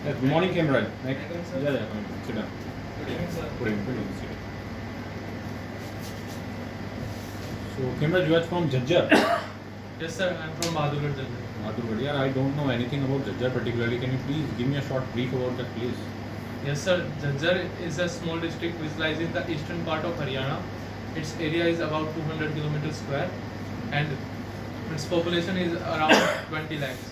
Yes, good morning, Kimran. Good evening, sir. Yeah, come in. Sit down. Good evening, sir. Good evening. Good evening. Sit down. So, Kimran, you are from Jhajjar. Yes, sir. I'm from Madhurgarh, Jhansi. Madhur, yeah, I don't know anything about Jhajjar particularly. Can you please give me a short brief about that, please? Yes, sir. Jhansi is a small district which lies in the eastern part of Haryana. Its area is about 200 kilometers square, and its population is around 20 lakhs.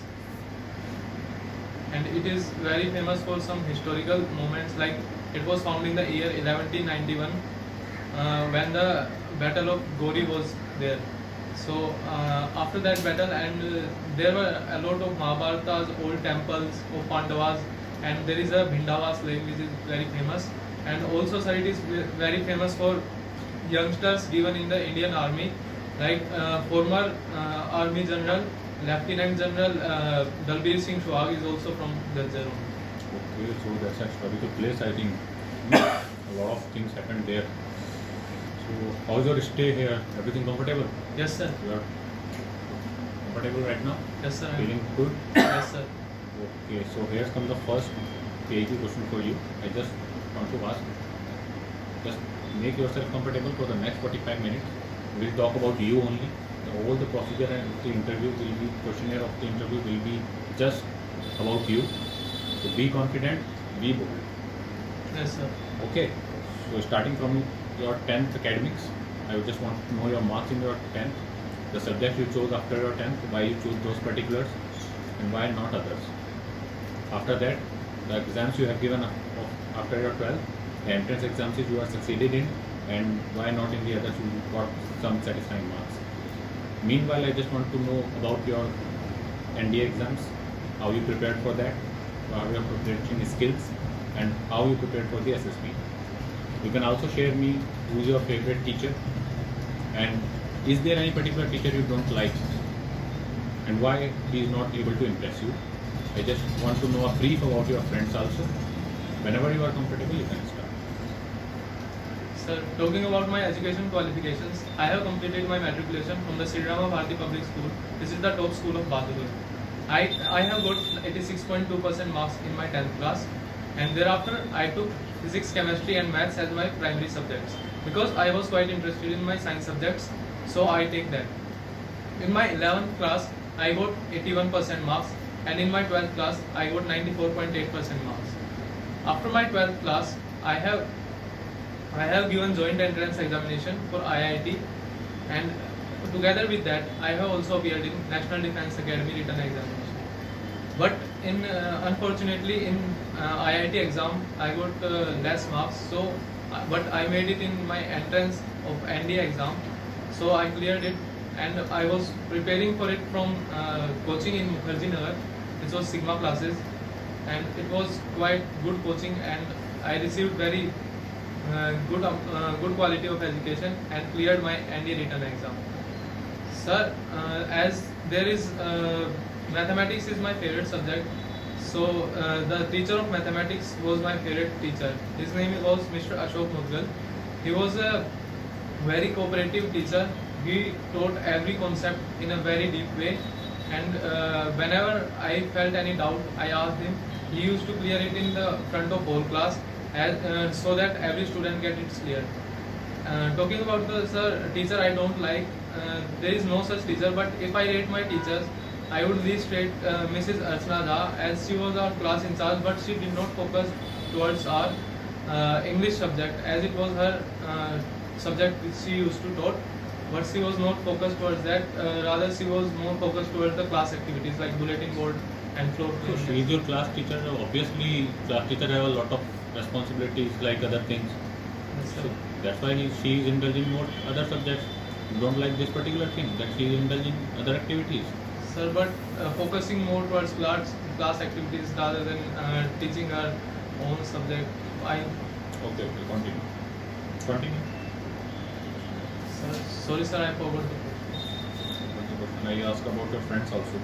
And it is very famous for some historical moments, like it was founded in the year 1191 when the Battle of Gori was there. So after that battle, and there were a lot of Mahabharatas, old temples of Pandavas, and there is a Bhindavas lake which is very famous. And also, sir, it is very famous for youngsters given in the Indian Army, like former Army General Lieutenant General Dalbir Singh Shuag is also from Jhansi. Okay, so that's a historical place, I think. A lot of things happened there. So, how's your stay here? Everything comfortable? Yes, sir. You are comfortable right now? Yes, sir. Feeling good? Yes, sir. Okay, so here's come the first PhD question for you. I just want to ask, just make yourself comfortable for the next 45 minutes. We'll talk about you only. All the procedure and the interview will be, questionnaire of the interview will be just about you. So be confident, be bold. Yes, sir. Okay, so starting from your 10th academics, I would just want to know your marks in your 10th, the subject you chose after your 10th, why you chose those particulars, and why not others. After that, the exams you have given after your 12th, the entrance exams you are succeeded in, and why not in the others you got some satisfying marks. Meanwhile, I just want to know about your NDA exams, how you prepared for that, how your preparation skills, and how you prepared for the SSB. You can also share me who is your favorite teacher, and is there any particular teacher you don't like, and why he is not able to impress you. I just want to know a brief about your friends also. Whenever you are comfortable, you can start. Sir, talking about my education qualifications, I have completed my matriculation from the Sri Rama Bharati Public School. This is the top school of Badagry. I have got 86.2% marks in my 10th class, and thereafter I took physics, chemistry and maths as my primary subjects because I was quite interested in my science subjects, so I take that. In my 11th class, I got 81% marks, and in my 12th class, I got 94.8% marks. After my 12th class, I have given joint entrance examination for IIT, and together with that, I have also appeared in National Defence Academy written examination. But unfortunately, in IIT exam, I got less marks. So, but I made it in my entrance of NDA exam, so I cleared it, and I was preparing for it from coaching in Mukherjee Nagar. This was Sigma classes, and it was quite good coaching, and I received very good quality of education and cleared my NDA written exam. Sir, as there is mathematics is my favorite subject, so the teacher of mathematics was my favorite teacher. His name was Mr. Ashok Mudgal. He was a very cooperative teacher. He taught every concept in a very deep way, and whenever I felt any doubt, I asked him. He used to clear it in the front of whole class, so that every student get it cleared. Talking about the teacher I don't like, there is no such teacher, but if I rate my teachers, I would list rate Mrs. Archana Jha, as she was our class in charge, but she did not focus towards our English subject, as it was her subject which she used to taught, but she was not focused towards that, rather she was more focused towards the class activities like bulletin board and floor So cleaning. she is your class teacher. Obviously, class teacher have a lot of responsibilities like other things. Yes, sir. So that's why she is indulging more other subjects. You don't like this particular thing that she is indulging other activities. Sir, but focusing more towards class activities rather than teaching her own subject. Okay, continue. Continue. Sir, sorry, sir, I forgot the question. What's the question? I asked about your friends also.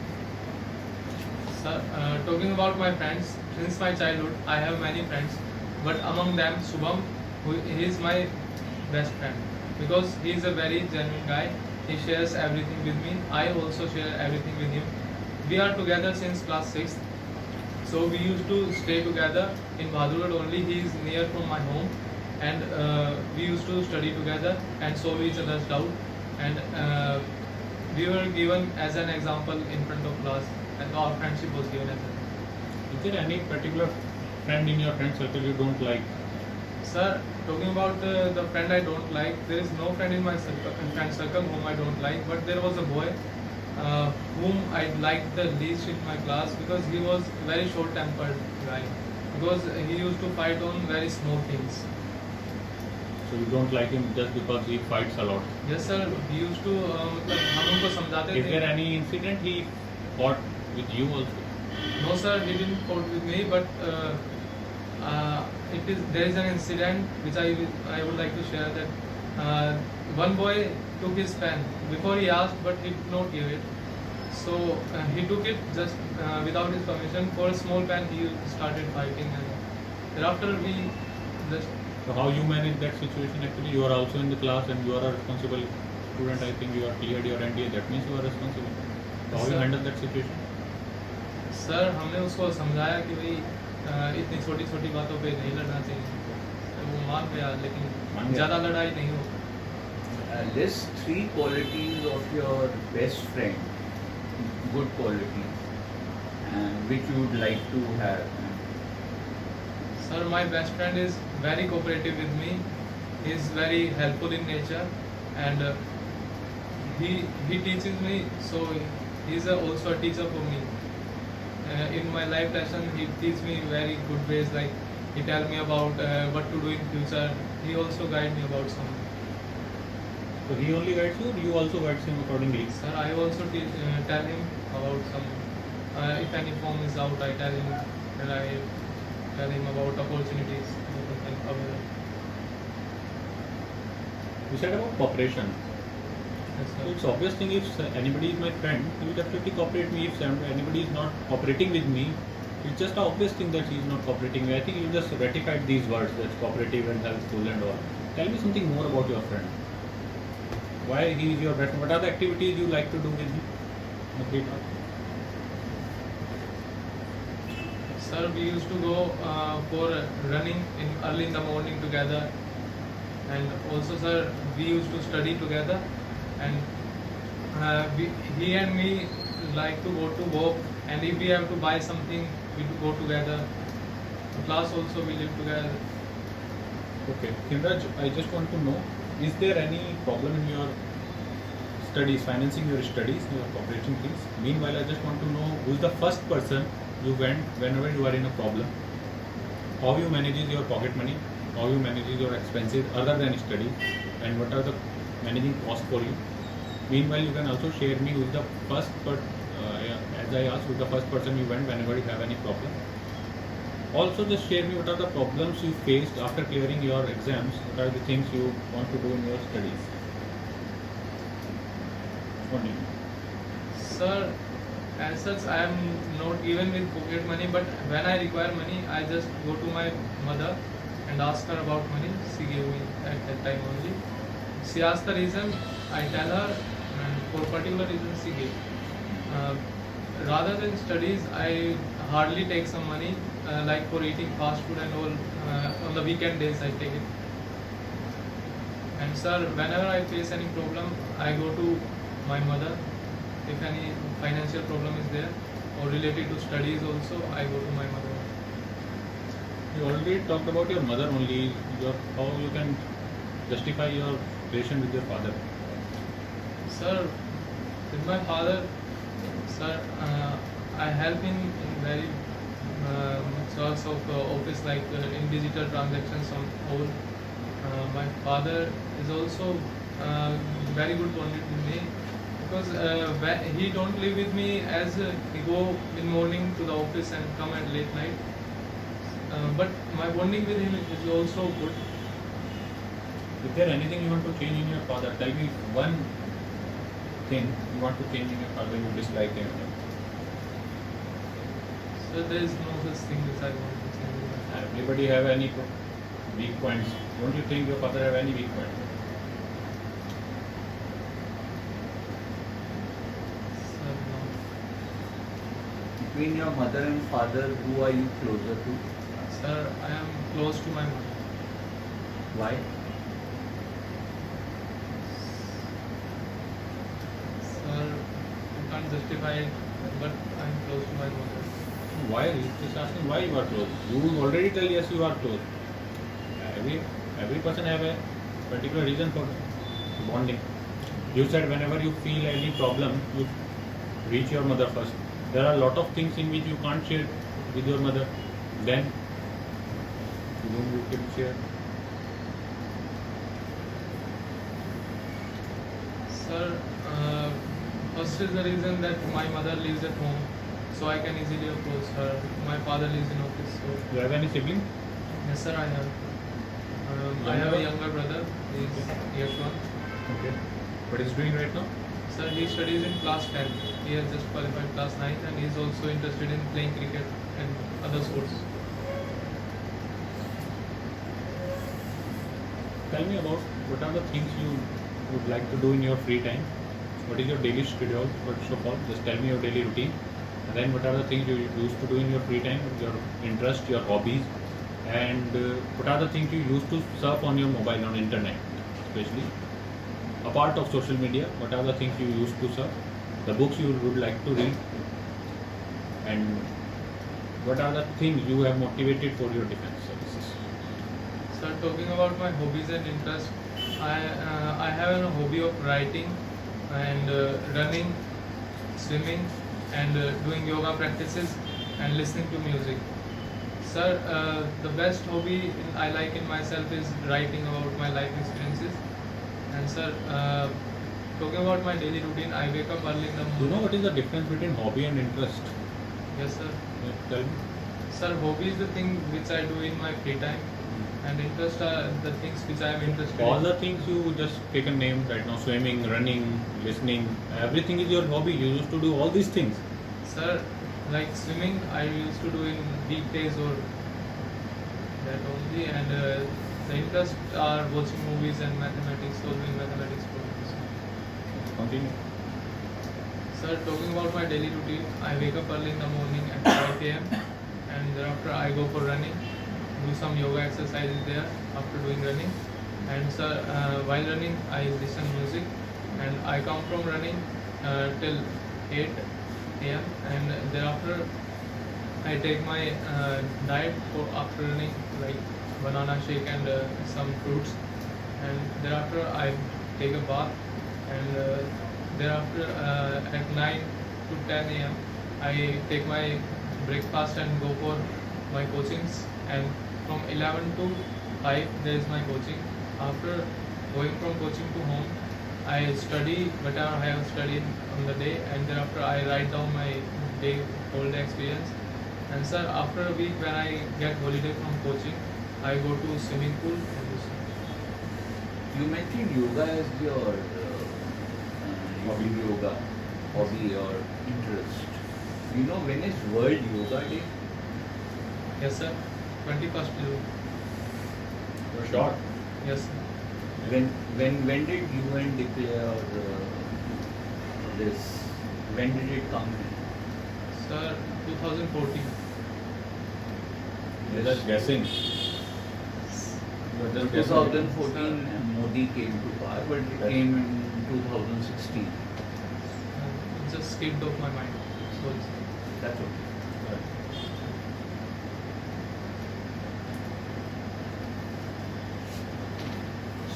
Sir, talking about my friends, since my childhood, I have many friends, but among them, Shubham, he is my best friend because he is a very genuine guy. He shares everything with me. I also share everything with him. We are together since class 6th. So we used to stay together in Bahadurgarh only. He is near from my home, and we used to study together and solve each other's doubt. And we were given as an example in front of class, and our friendship was given as an. Is there any particular friend in your friend circle you don't like? Sir, talking about the friend I don't like, there is no friend in my friend circle whom I don't like, but there was a boy whom I liked the least in my class because he was very short-tempered guy. Because he used to fight on very small things. So you don't like him just because he fights a lot? Yes sir, he used to हम उनको समझाते Is थे. there any incident he fought with you also? No sir, he didn't fought with me, but there is an incident which I would like to share that one boy took his pen before he asked, but he did not give it. So he took it just without his permission. For a small pen, he started fighting, and thereafter we just. So how you manage that situation? Actually, you are also in the class and you are a responsible student. I think you are cleared your NDA. That means you are responsible. So how you Sir. handle that situation? Sir हमने उसको समझाया कि भाई इतनी छोटी छोटी बातों पे नहीं लड़ना चाहिए. तो वो मान गया, मान लेकिन गया. ज़्यादा लड़ाई नहीं हो. List 3 qualities of your best friend, good qualities, and which you would like to have. Sir, my best friend is very cooperative with me. He is very helpful in nature, and he teaches me. So he is also a teacher for me. In my life lesson, he teaches me very good ways. Like he tell me about what to do in future. He also guide me about some. So he only guides you, or you also guides him accordingly? Sir, I also tell him about some. If any form is out, I tell him, and I tell him about opportunities. You said about cooperation. Yes, So sir. it's obvious thing, if anybody is my friend, he will definitely cooperate me. If anybody is not cooperating with me, it's just an obvious thing that he is not cooperating. I think you just ratified these words, that's cooperative and helpful and all. Tell me something more about your friend. Why he is your best friend? What are the activities you like to do with him? Okay. Sir, we used to go for running early in the morning together, and also, sir, we used to study together, and he and me like to go to walk, and if we have to buy something, we go together. Class also we live together. Okay. Himraj, I just want to know, is there any problem in your studies, financing your studies, your cooperating things? Meanwhile, I just want to know who is the first person you went whenever you are in a problem, how you manages your pocket money, how you manages your expenses other than studies, and what are the managing costs for you. Meanwhile, you can also share me who is the first as I asked, who is the first person you went whenever you have any problem. Also, just share me what are the problems you faced after clearing your exams, what are the things you want to do in your studies. Only. Sir, as such, I am not given with pocket money, but when I require money, I just go to my mother and ask her about money. She gave me at that time only. She asked the reason, I tell her, and for particular reason she gave. Rather than studies, I hardly take some money, like for eating fast food and all. On the weekend days, I take it. And sir, whenever I face any problem, I go to my mother. If any financial problem is there or related to studies also, I go to my mother. You already talked about your mother only, how you can justify your relation with your father. Sir, with my father, sir, I help in very sorts of office, like in digital transactions on all. My father is also very good bonded with me, because he don't live with me as he go in morning to the office and come at late night. But my bonding with him is also good. Is there anything you want to change in your father? Tell me one thing you want to change in your father, you dislike him. So there is no such thing which I want to change in my father. Everybody have any weak points. Don't you think your father have any weak points? Sir, no. If between your mother and father, who are you closer to? Sir, I am close to my mother. Why? Sir, you can't justify it, but I am close to my mother. Why? He's just asking why you are close. You already tell yes you are close. Every person have a particular reason for bonding. You said whenever you feel any problem, you reach your mother first. There are a lot of things in which you can't share with your mother. Then you can share. Sir, first is the reason that my mother lives at home, so I can easily approach her. My father lives in office, so You have any sibling? yes, sir, I have. I have a younger brother. He is year 1. Okay. What is he doing right now? Sir, he studies in class 10. He has just qualified class 9, and he is also interested in playing cricket and other sports. Tell me about what are the things you would like to do in your free time. What is your daily schedule, first of all? Just tell me your daily routine. And then what are the things you used to do in your free time, your interest, your hobbies, and what are the things you used to surf on your mobile, on internet, especially. Apart of social media, what are the things you used to surf? The books you would like to read, and what are the things you have motivated for your defense services? Sir, talking about my hobbies and interests, I have a hobby of writing and running, swimming, and doing yoga practices and listening to music. Sir, the best hobby I like in myself is writing about my life experiences. And sir, talking about my daily routine, I wake up early in the Do you morning. know what is the difference between hobby and interest? Yes, sir. Tell me. Sir, hobby is the thing which I do in my free time, and interest are the things which I am interested All in. the things you just take a name right now, swimming, running, listening, everything is your hobby. You used to do all these things. Sir, like swimming, I used to do in weekdays or that only, and the interest are watching movies and mathematics, solving mathematics problems. Continue. Sir, talking about my daily routine, I wake up early in the morning at 5 a.m. and thereafter I go for running, do some yoga exercises there after doing running. And sir, while running, I listen music, and I come from running till 8 a.m. and thereafter I take my diet for after running, like banana shake and some fruits, and thereafter I take a bath, and thereafter at 9 to 10 a.m. I take my breakfast and go for my coachings, and from 11 to 5 there is my coaching. After going from coaching to home, I study whatever I have studied on the day, and thereafter I write down my whole day experience. And sir, after a week when I get holiday from coaching, I go to swimming pool and do swimming. You mentioned yoga as your hobby or interest. You know, when is World Yoga Day? Yes sir, 21st June. You're short. Yes sir. When did UN declare this? When did it come in? Sir, 2014. You're just guessing. You're just guessing. 2014 Modi came to power, but it Yes. came in 2016. It just skipped off my mind. So That's okay.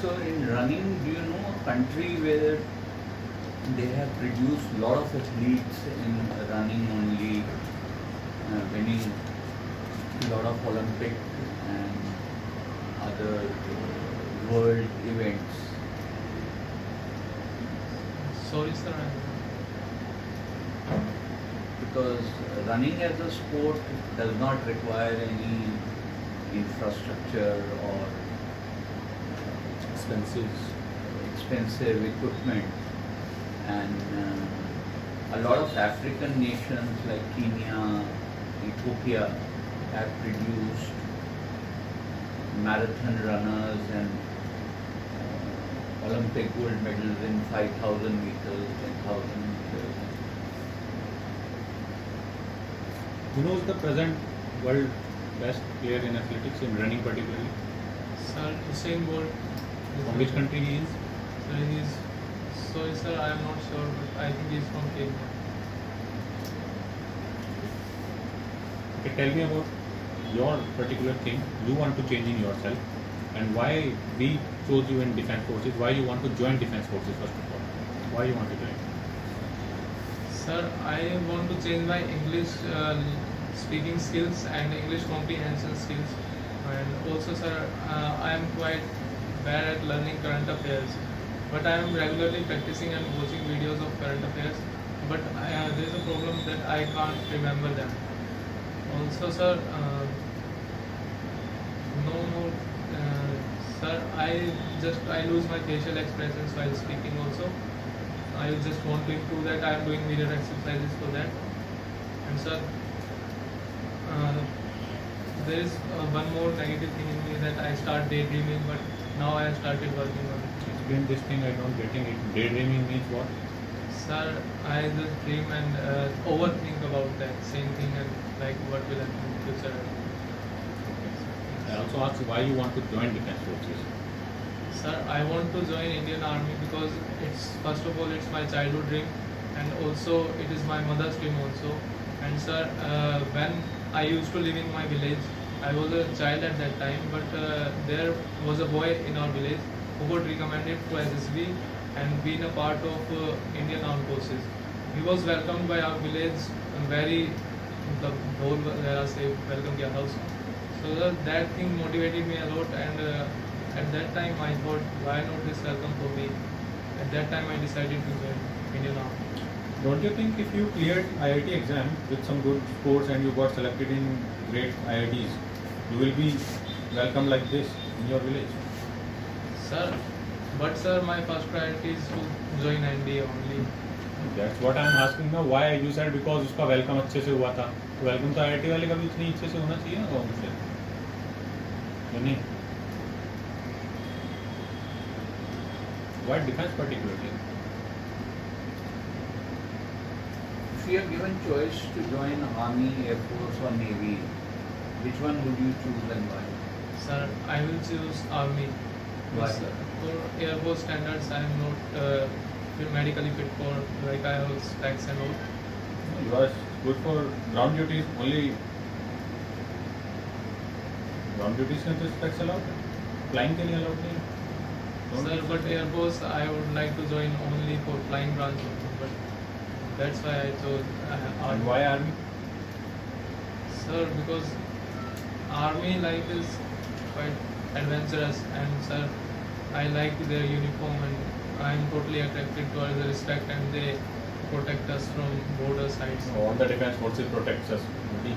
So in running, do you know a country where they have produced a lot of athletes in running only, winning a lot of Olympic and other world events? sorry sir, Because running as a sport does not require any infrastructure or expensive equipment, and a lot of African nations like Kenya, Ethiopia have produced marathon runners and Olympic gold medals in 5,000 meters, 10,000 meters. You know who's the present world best player in athletics, in running particularly? Sir, Usain Bolt. From which country he is? Sir, he's sorry, sir. I am not sure, but I think he's from Kenya. Okay, tell me about your particular thing you want to change in yourself, and why we chose you in defense forces. Why you want to join defense forces first of all? Why you want to join? Sir, I want to change my English speaking skills and English comprehension skills. And also, sir, I am quite bad at learning current affairs. But I am regularly practicing and watching videos of current affairs. But there is a problem that I can't remember them. Also, sir, no more. Sir, I lose my facial expressions while speaking also. I just want to improve that. I am doing mirror exercises for that. And sir, there is one more negative thing in me that I start daydreaming, but now I have started working on it. Explain this thing. I don't getting it. Daydreaming means what? Sir, I just dream and overthink about that same thing and like what will happen in future. I also asked why you want to join defense forces. Sir, I want to join Indian Army because it's first of all it's my childhood dream, and also it is my mother's dream also. And sir, when I used to live in my village, I was a child at that time, but there was a boy in our village who got recommended to SSB and been a part of Indian Armed Forces. He was welcomed by our village very, the whole से welcome किया था उसको. So that thing motivated me a lot, and at that time I thought, why not this welcome for me? At that time I decided to join Indian Army. Don't you think if you cleared IIT exam with some good scores and you got selected in great IITs, you will be welcome like this in your village? Sir, but sir, my first priority is to join NDA only. That's what I'm asking now. Why you said because उसका welcome अच्छे से हुआ था. तो welcome तो IIT वाले का भी इतनी अच्छे से होना चाहिए ना गाँव से. नहीं. Why defense particularly? If you are given choice to join Army, Air Force or Navy, which one would you choose and why? Sir, I will choose Army. Why? Yes, sir. For Air Force standards, I am not medically fit for, like I have specs and all. You are good for ground duties only. Ground duties में तो specs allowed है. Flying के लिए allowed नहीं. Don't Sir, you but think? Air Force I would like to join only for flying branch only, but that's why I chose And Army. why army? Sir, because Army life is quite adventurous, and sir, I like their uniform and I am totally attracted towards the respect, and they protect us from border sides. All the defense forces protects us. Really.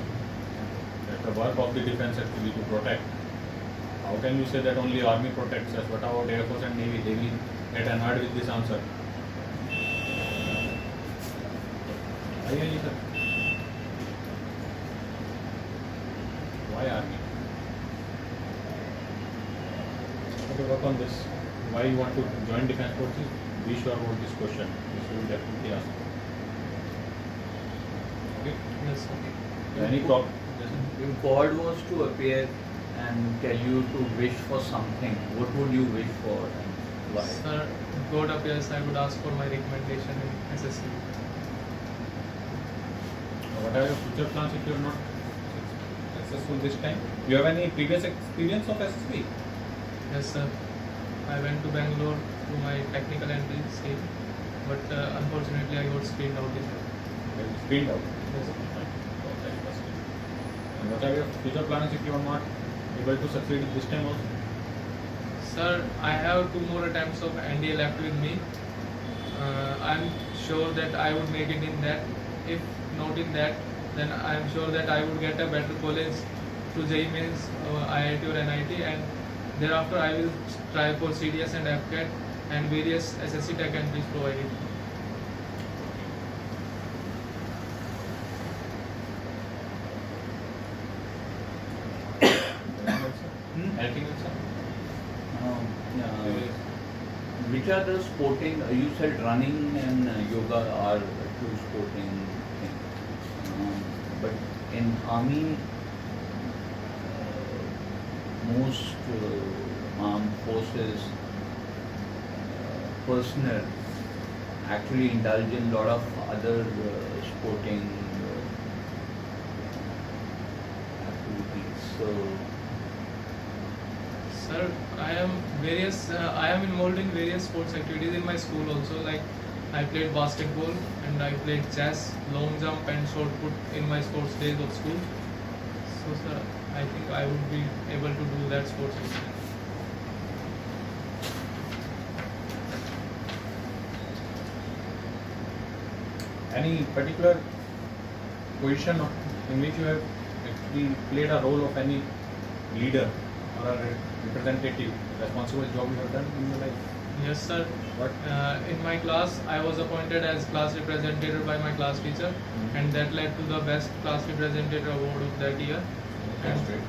That's the work of the defense actually to protect. How can you say that only army protects us? What about Air Force and Navy? They will get annoyed with this answer. Sir. Why army? Okay, work on this. Why you want to join defense forces? Be sure about this question. This will definitely ask. Okay. Yes, okay. Any problem? If God was to appear and tell you to wish for something, what would you wish for and why? Sir, if God appears, I would ask for my recommendation in SSB. What are your future plans if you are not successful this time? You have any previous experience of SSB? Yes, sir. I went to Bangalore to my technical entry stage, but unfortunately I got screened out in that. Screened out. Yes. And what are your future plans if you are not able to succeed this time also? Sir, I have 2 more attempts of NDA left with me. I'm sure that I would make it in that. If not in that, then I'm sure that I would get a better college through JEE Mains, IIT or NIT, and thereafter I will try for CDS and FCAT and various SSC tech entries provided. Anything else? Yeah. Which are the sporting, you said running and yoga are two sporting things. But in army, most armed forces personnel actually indulge in a lot of other sporting activities. So, Sir, I am involved in various sports activities in my school also. Like I played basketball and I played chess, long jump and shot put in my sports days of school. So, sir, I think I would be able to do that sports activity. Any particular position in which you have actually played a role of any leader or a representative, responsible job you have done in your life? Yes, sir. What? In my class, I was appointed as class representative by my class teacher, and that led to the best class representative award of that year. That's great.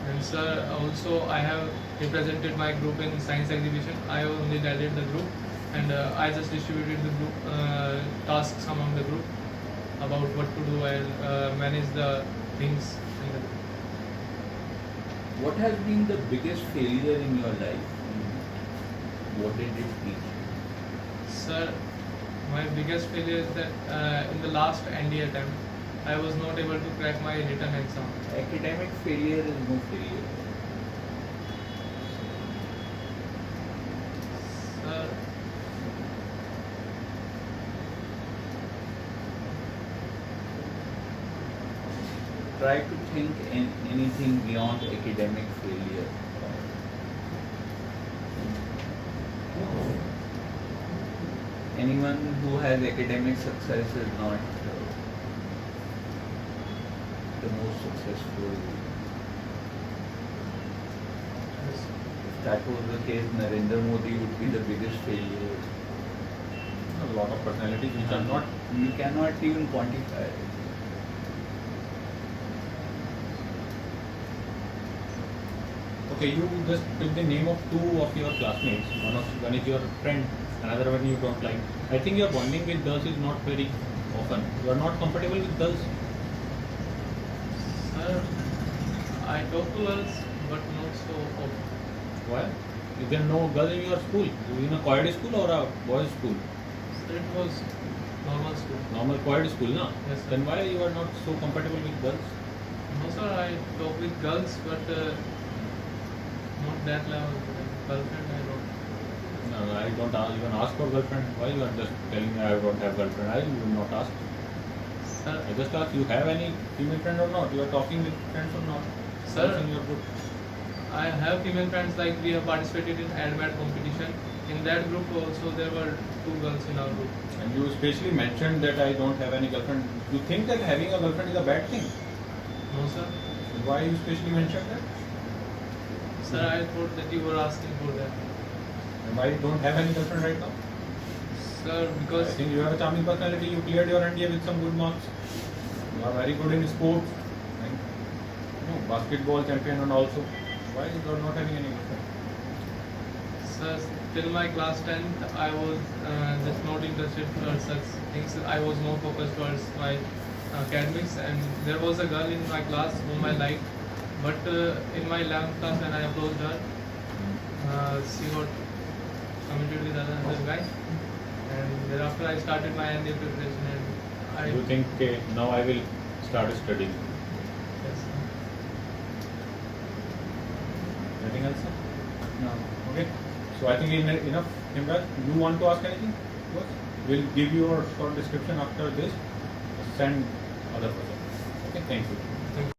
And sir, also I have represented my group in science exhibition. I only led the group, and I just distributed the group tasks among the group about what to do and manage the things in the group. what has been the biggest failure in your life? What did it teach you? Sir, my biggest failure is that in the last NDA attempt, I was not able to crack my written exam. Academic failure is no failure. Sir, Try to think anything beyond academic failure. Anyone who has academic success is not the most successful. If that was the case, Narendra Modi would be the biggest failure. A lot of personalities which are not. You cannot even quantify it. Okay, you just took the name of two of your classmates. One is your friend, another one you don't like. I think your bonding with girls is not very often. You are not compatible with girls. sir, I talk to girls, but not so often. Why? Is there no girl in your school? You in a co-ed school or a boys' school? Sir, it was normal school. Normal co-ed school, na? Yes, sir. Then why you are not so compatible with girls? No, sir, I talk with girls, but not that level. Girlfriend, I don't. No, I don't even ask for girlfriend. Why you are just telling me I don't have girlfriend? I will not ask. Sir, I just ask you have any female friend or not? You are talking with friends or not? Sir. Girls in your group. I have female friends, like we have participated in ADMAT competition. In that group also there were two girls in our group. And you especially mentioned that I don't have any girlfriend. You think that having a girlfriend is a bad thing? No, sir. Why you especially mentioned that? Sir, I thought that you were asking for that. And why you don't have any girlfriend right now? Sir, I because think you have a charming personality. You cleared your NDA with some good marks. You are very good in sports. And, basketball champion and also. Why you are not having any girlfriend? sir, till my class 10th, I was just not interested towards such things. I was more focused towards my academics, and there was a girl in my class whom I liked. But in my 11th class, when I approached her, she got committed with another guy, and thereafter I started my NDA preparation. And I You think okay, now I will start studying. yes, sir. Anything else? Sir? No. Okay. So I think enough. Imran, you want to ask anything? We'll give you a short description after this. Send other person. Okay. Thank you.